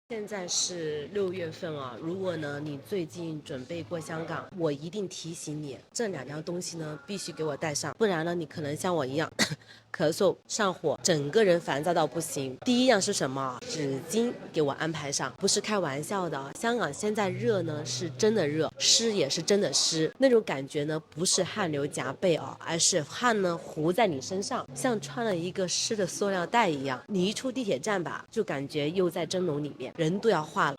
现在是6月份啊，如果呢你最近准备过香港，我一定提醒你，这2样东西呢必须给我带上，不然呢你可能像我一样咳嗽上火，整个人烦躁到不行。第一样是什么？纸巾给我安排上，不是开玩笑的。香港现在热呢是真的热，湿也是真的湿，那种感觉呢不是汗流浃背啊，而是汗呢糊在你身上，像穿了一个湿的塑料袋一样。你一出地铁站吧，就感觉又在蒸笼里面，人都要化了。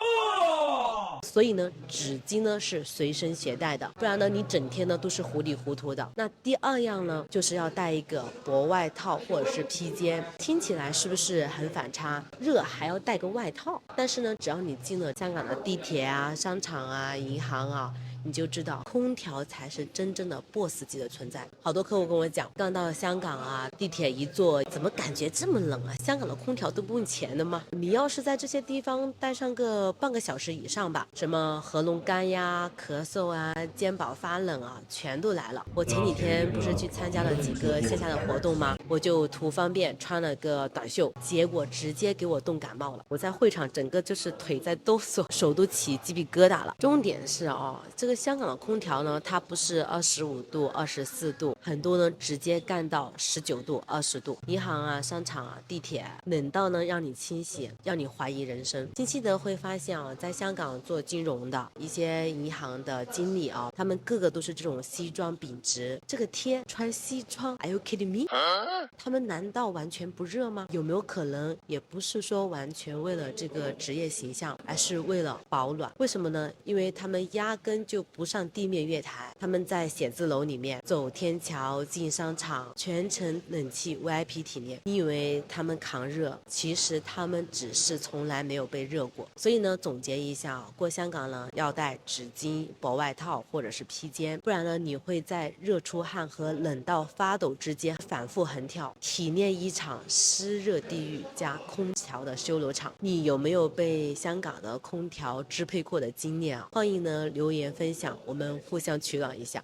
所以呢，纸巾呢是随身携带的，不然呢你整天呢都是糊里糊涂的。那第二样呢，就是要带一个薄外套或者是披肩，听起来是不是很反差？热还要带个外套，但是呢，只要你进了香港的地铁啊、商场啊、银行啊，你就知道空调才是真正的 boss 级的存在。好多客户跟我讲，刚到香港啊，地铁一坐，怎么感觉这么冷啊？香港的空调都不用钱的吗？你要是在这些地方待上个半个小时以上吧，什么喉咙干呀、咳嗽啊、肩膀发冷啊，全都来了。我前几天不是去参加了几个线下的活动吗？我就图方便穿了个短袖，结果直接给我冻感冒了。我在会场整个就是腿在哆嗦，手都起鸡皮疙瘩了。重点是这个香港的空调呢，它不是25度、24度，很多呢直接干到19度、20度。银行啊、商场啊、地铁冷到呢让你清洗，让你怀疑人生。清晰的会发现在香港做金融的一些银行的经理他们个个都是这种西装笔直。这个天穿西装 ，Are you kidding me？他们难道完全不热吗？有没有可能也不是说完全为了这个职业形象，而是为了保暖？为什么呢？因为他们压根就不上地面月台，他们在写字楼里面走天桥进商场，全程冷气 VIP 体验。你以为他们扛热，其实他们只是从来没有被热过。所以呢，总结一下过香港呢要带纸巾、薄外套或者是披肩，不然呢你会在热出汗和冷到发抖之间反复横跳，体验一场湿热地狱加空调的修罗场。你有没有被香港的空调支配过的经验啊？欢迎呢留言分享，我们互相取暖一下。